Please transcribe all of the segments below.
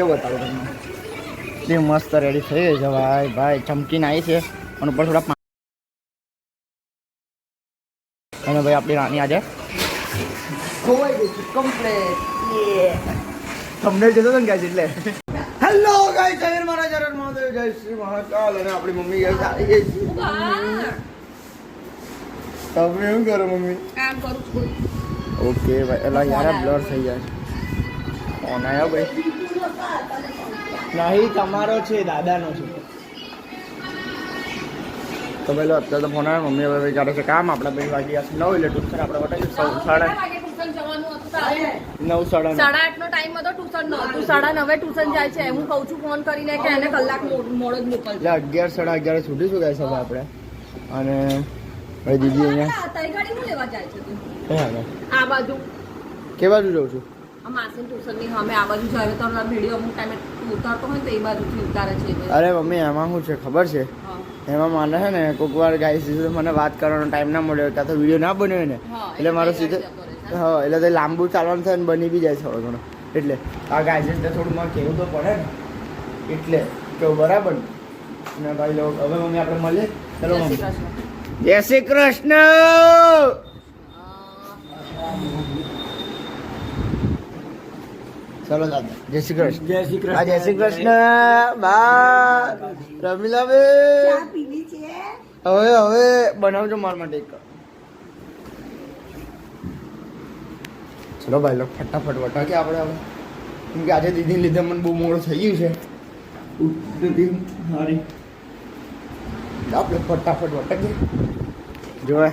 કેવું બતાવું તમને એટલી મસ્ત રેડી થઈ ગઈ છે ભાઈ ભાઈ ચમકીને આવી છે અને ઉપર થોડા અને ભાઈ આપણી રાણી આજે ખોવાઈ ગઈ છે કમ્પ્લેટ તમને જતો ને ગાઈસ એટલે હેલો ગાઈસ જય મારા ચરણ મહાદેવ જય શ્રી મહાકાલ અને આપણી મમ્મી ગાઈસ આવી ગઈ છે તમે શું કરો મમ્મી કામ કરું છું ઓકે ભાઈ એલા યાર બ્લર થઈ જાય ફોન આવ્યો ભાઈ નહીં તમારો છે દાદાનો છે તો પેલો અત્યારે તો ફોન આવ્યો મમ્મી હવે વિચારે છે કામ આપણા 2 વાગ્યા 9 એટલે ટ્યુશન આપણે બતાવી 9:30 નો ટાઈમ હતો ટ્યુશન નો તું 9:30 ટ્યુશન જાય છે હું કહું છું ફોન કરીને કે એને કલાક મોડો જ મોકલજો એટલે 11 11:30 છૂટી શું ગાય છે આપણે અને ભાઈ દીદી અહીંયા તારી ગાડી હું લેવા જાય છે તું ક્યાં આ બાજુ કે બાજુ જાઉં છું આ માસી ટ્યુશન ની સામે આ બાજુ જાય તો વિડીયો અમુક ટાઈમે ઉતારતો હોય તો એ બાજુથી ઉતારે છે અરે મમ્મી એમાં શું છે ખબર છે એમાં માને છે ને કોઈક વાર ગાઈસ મને વાત કરવાનો ટાઈમ ના મળ્યો કાં તો વિડીયો ના બન્યો ને એટલે મારો સીધે હા એટલે તો લાંબુ ચાલવાનું થાય ને બની બી જાય થોડો ઘણો એટલે આ ગાઈસ થોડું મને કહેવું તો પડે ને એટલે કેવું બરાબર ને ભાઈ લોકો હવે મમ્મી આપણે મળીએ ચલો મમ્મી જય શ્રી કૃષ્ણ ચલો દાદા જય શ્રી કૃષ્ણ જય શ્રી કૃષ્ણ જય શ્રી કૃષ્ણ બા રમીલા બે હવે બનાવજો મારા માટે એક ચલો ભાઈ લોકો ફટાફટ વટાકે આપણે હવે કેમ કે આજે દીદીને લીધે મને બહુ મોડું થઈ ગયું છે સારી આપણે ફટાફટ વટાકે જોવે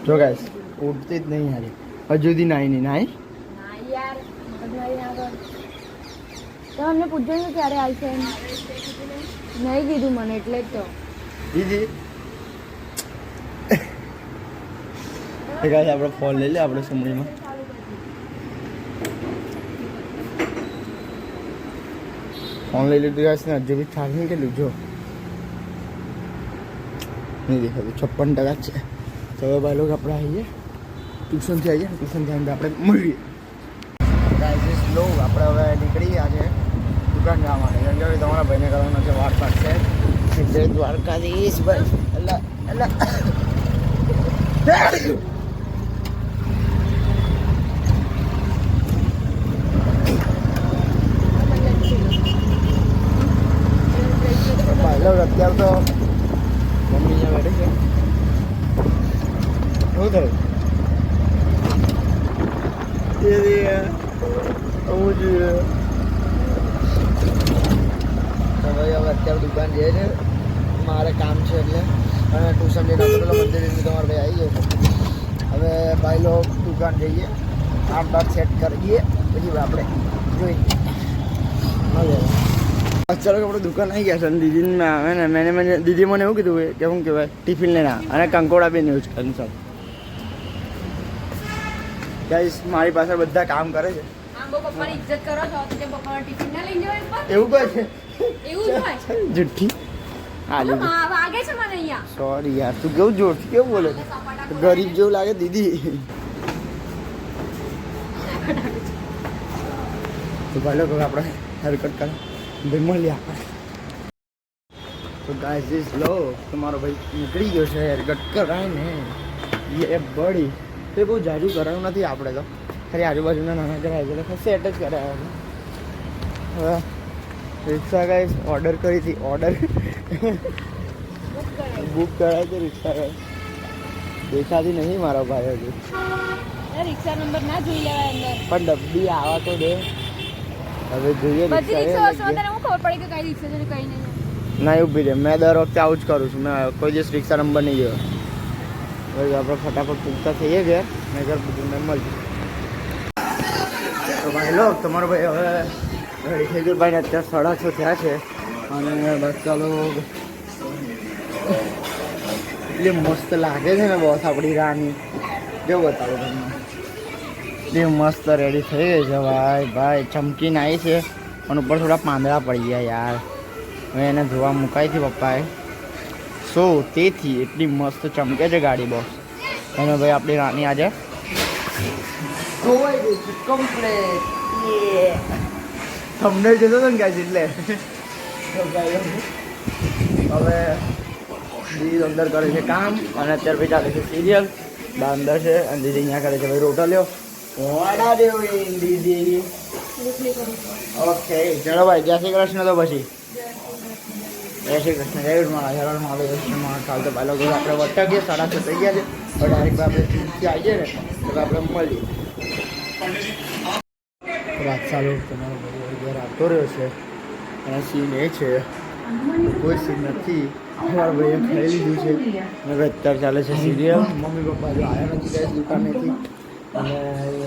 જો ગાઈસ ઉઠતી જ નહીં હારી હજુ સુધી નાઈ નહીં નાઈ તો અમને પૂછ્યું ક્યારે આવશે નહીં કીધું મને એટલે જ તો દીદી ગાઈસ આપણે ફોન લઈ લે આપણે સમણીમાં ફોન લઈ લીધું ગાઈસ ને હજુ બી ચાર્જિંગ કેટલું જો નહીં દેખાતું 56% છે તો હવે ભાઈ લોકો આપણે આવીએ ટ્યુશનથી આવીએ ટ્યુશનથી આવીને આપણે મળીએ ગાઈસ લો આપણે હવે નીકળી ગયા છે દુકાન જવા માટે કેમ કે તમારા ભાઈને કરવાનો છે વાર પાડશે સિદ્ધે દ્વારકાધીશ ભાઈ એટલે ભાઈ લો અત્યારે તો મમ્મી અહીંયા બેઠી છે શું થયું આવું જોઈએ તો ભાઈ હવે અત્યારે દુકાન જઈએ છે મારે કામ છે એટલે અને ટ્યુશન જઈને પેલો મંદિરની તમારે ભાઈ આવી ગયો હવે ભાઈ લોકો દુકાન જઈએ આમ બાર સેટ કરીએ પછી આપણે જોઈએ ચાલો કે આપણે દુકાન આવી ગયા છે અને દીદીને આવે ને મને દીદી મને એવું કીધું કે શું કહેવાય ટિફિન લઈને અને કંકોડા બી નહીં કેન્સલ ગાઈસ મારી પાસે બધા કામ કરે છે પપ્પાની ઇજ્જત કરો છો તો પપ્પાના ટિફિન ના લઈને જવાય એવું કહે છે એવું જ હોય જુઠ્ઠી હા વાગે છે મને અહીંયા સોરી યાર તું કેવું જોરથી કેવું બોલે છે ગરીબ જેવું લાગે દીદી તો ભાઈ લોકો આપણે હેરકટ કરે ભાઈ મળીએ આપણે તો ગાઈસ લો તમારો ભાઈ નીકળી ગયો છે હેરકટ કરાય ને એ બળી તે બહુ જાજુ કરાયું નથી આપણે તો ખાલી આજુબાજુના નાના કરાય એટલે સેટ જ કરાયા હવે રિક્ષા ગાઈસ ઓર્ડર કરી હતી ઓર્ડર બુક કરાવી હતી રિક્ષા ગાઈસ દેખાતી નહીં મારો ભાઈ હજુ રિક્ષા નંબર ના જોઈ લેવાય અંદર પણ ડબ્બી આવા તો દે હવે જોઈએ બધી રિક્ષા વસવાને હું ખબર પડી કે કઈ રિક્ષા છે કઈ નહીં ના ઊભી રહે મેં દર વખતે આવું જ કરું છું મેં કોઈ દિવસ રિક્ષા નંબર નહીં ગયો હવે આપણે ફટાફટ પૂછતા થઈએ ગયા મેં ઘર બધું મેં મળ્યું તો ભાઈ લો તમારો ભાઈ હવે રેડી થઈ ગયું ભાઈને અત્યારે 6:30 થયા છે અને બસ ચાલો એટલી મસ્ત લાગે છે ને બોસ આપણી રાની કેવું બતાવો તમને એટલી મસ્ત રેડી થઈ ગઈ છે ભાઈ ભાઈ ચમકીને આવી છે અને ઉપર થોડા પાંદડા પડી ગયા યાર હવે એને ધોવા મુકાઈ હતી પપ્પાએ તેથી એટલી મસ્ત ચમકે છે ગાડી બોસ અને ભાઈ આપણી રાની આજે ધોવાઈ ગઈ છે કમ્પ્લેટ. તમને જતો હતો ને ગાઈસ એટલે તો ગાઈસ હવે દીદી અંદર કરે છે કામ અને અત્યારે ભાઈ ચાલે છે સિરિયલ. બા અંદર છે અને દીદી અહીંયા કરે છે ભાઈ રોટલીઓ. વાડા દેવી દીદી. ઓકે ચલો ભાઈ જય શ્રી કૃષ્ણ. તો પછી જય શ્રી કૃષ્ણ. જય મારા હેરણ મહાદેવ. કાલ તો ભાઈ લોકો આપણે વટકીએ 6:30 થઈ ગયા છે. તો ડાયરેક્ટ આપણે ત્યાંથી આવીએ ને તો આપણે મળીએ. રાત ચાલુ તમારો ભાઈ ઘર આવતો રહ્યો છે અને સીન એ છે કોઈ સીન નથી. અમારા ભાઈએ ખાઈ લીધું છે હવે અત્યારે ચાલે છે સિરિયલ. મમ્મી પપ્પા જો આવ્યા નથી ગાઈસ દુકાનેથી અને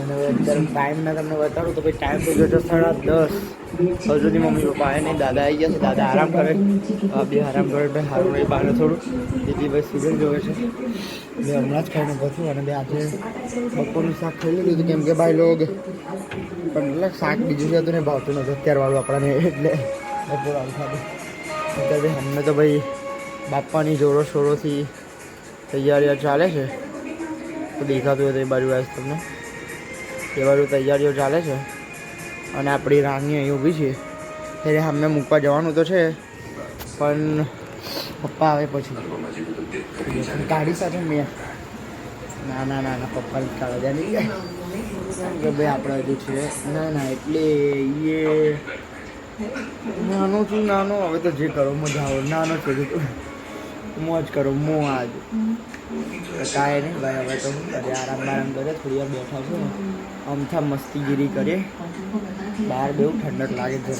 હવે અત્યારે ટાઈમના તમને બતાડું તો ભાઈ ટાઈમ થઈ ગયો છે 10:30. હજુ સુધી મમ્મી પપ્પા આવ્યા નહીં. દાદા આવી ગયા છે. દાદા આરામ કરે. બે આરામ કરે ભાઈ સારું નહીં બહાર થોડું. દીદી ભાઈ સિરિયલ જોવે છે. બે હમણાં જ ખાઈને પહોંચ્યું અને બે આજે બપોરનું શાક ખાઈ લીધું હતું કેમ કે ભાઈ લોગ પણ એટલે શાક બીજું છે તો ને ભાવતું નથી અત્યારે વાળું આપણાને એટલે બપોર વાળું ખાધું. અત્યારે ભાઈ અમને તો ભાઈ બાપાની જોરો શોરોથી તૈયારીઓ ચાલે છે. તો દેખાતું હોય તો એ બાજુ આવે તમને એ બાજુ તૈયારીઓ ચાલે છે અને આપણી રાણી અહીં ઊભી છે. ત્યારે અમને મૂકવા જવાનું તો છે પણ પપ્પા આવે પછી ગાડી સાથે મેં ના પપ્પાને કાઢ્યા નહીં કે ભાઈ આપણે હજુ છે ના એટલે એ નાનો છું નાનો. હવે તો જે કરો મજા આવો નાનો છે મોજ કરો મો આજ કાંઈ નહીં ભાઈ. હવે તો શું કરીએ આરામ કરે થોડી વાર બેઠા છે અમથા મસ્તીગીરી કરીએ. બહાર બહુ ઠંડક લાગે છે.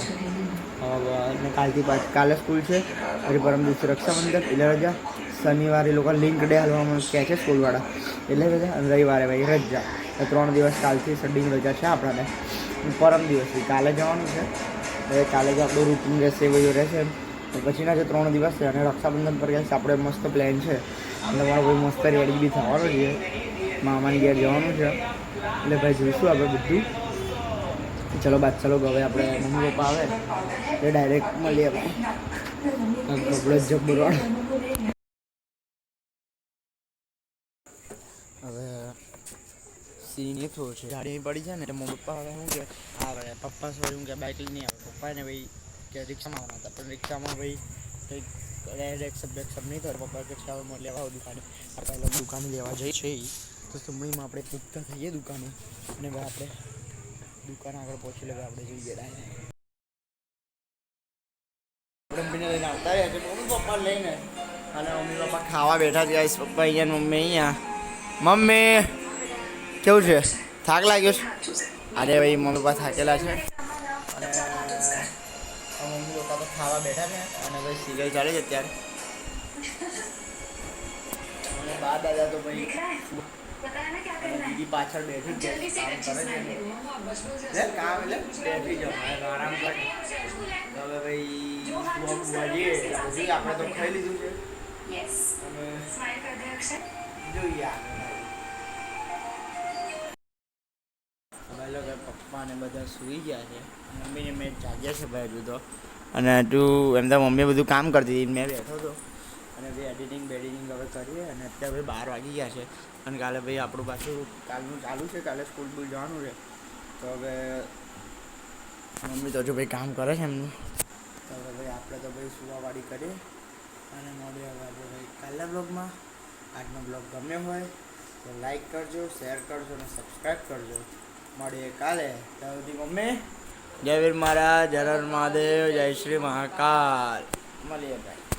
હવે કાલથી કાલે સ્કૂલ છે પછી પરમ દિવસે રક્ષાબંધન એટલે રજા. શનિવારે લોકો લિંક ડે હાલવામાં કહે છે સ્કૂલવાળા એટલે રજા અને રવિવારે ભાઈ રજા. 3 દિવસ કાલથી સડિંગ રજા છે આપણાને. પરમ દિવસથી કાલે જવાનું છે. હવે કાલે જ આપણું રૂટીન રહેશે બધું રહેશે પછીના જે 3 દિવસ છે અને રક્ષાબંધન પર ગયા આપણે મસ્ત પ્લાન છે એટલે મારો ભાઈ મસ્ત રેડી બી થવાનો છે. મામાની ઘેર જવાનું છે એટલે ભાઈ જોઈશું આપણે બધું. ચલો બાદ ચલો હવે આપણે મમ્મી પપ્પા આવે એટલે ડાયરેક્ટ મળીએ ભાઈ. કપડો જબરવાળ હવે સીન એ થયો છે ગાડી પડી છે ને એટલે મમ્મી પપ્પા હવે શું કે આવે પપ્પા સોરી હું કે બાઇક નહીં આવે. પપ્પાને ભાઈ કે રિક્ષામાં આવવાના હતા પણ રિક્ષામાં ભાઈ કંઈક એક્સેપ્ટ નહીં થયો. પપ્પા કે ચાલો મને લેવા આવો દુકાને. આપણે લોકો દુકાને લેવા જઈએ છીએ તો સુમણીમાં આપણે પૂછતા થઈએ દુકાને અને ભાઈ આપણે દુકાન આગળ પહોંચી લે આપણે જોઈએ ડાયરેક્ટ મમ્મીને લઈને આવતા રહ્યા છે. મમ્મી પપ્પા લઈને અને મમ્મી પપ્પા ખાવા બેઠા છે. પપ્પા અહીંયા મમ્મી અહીંયા. મમ્મી કેવું છે થાક લાગ્યો છે? અરે ભાઈ મમ્મી પપ્પા થાકેલા છે અને મમ્મી પપ્પા તો ખાવા બેઠા છે અને ભાઈ સિરિયલ ચાલે છે અત્યારે. અને બા દાદા તો ભાઈ દીદી પાછળ બેઠી છે કામ કરે છે. કામ એટલે બેઠી જાઓ આરામ કરે. હવે ભાઈ આપણે તો ખાઈ લીધું છે અને જોઈએ ભાઈ પપ્પા ને બધા સૂઈ ગયા છે. મમ્મીને મેં જાગ્યા છે ભાઈ હજુ તો. અને તું એમ તો મમ્મી બધું કામ કરતી હતી મેં બેઠો હતો અને ભાઈ એડિટિંગ બેડિટિંગ હવે કરીએ અને અત્યારે ભાઈ 12 વાગી ગયા છે અને કાલે ભાઈ આપણું પાછું કાલનું ચાલુ છે. કાલે સ્કૂલ બુલ જવાનું છે તો હવે મમ્મી તો હજુ ભાઈ કામ કરે છે એમનું. તો હવે ભાઈ આપણે તો ભાઈ સુવાવાડી કરીએ અને મળીએ હવે આપણે ભાઈ કાલના બ્લોગમાં. આજનો બ્લોગ ગમ્યો હોય તો લાઈક કરજો, શેર કરજો અને સબસ્ક્રાઈબ કરજો. મળીએ કાલે. ત્યાં સુધી મમ્મી જય વીર મહારાજ, જય હર મહાદેવ, જય શ્રી મહાકાલ. મળીએ ભાઈ.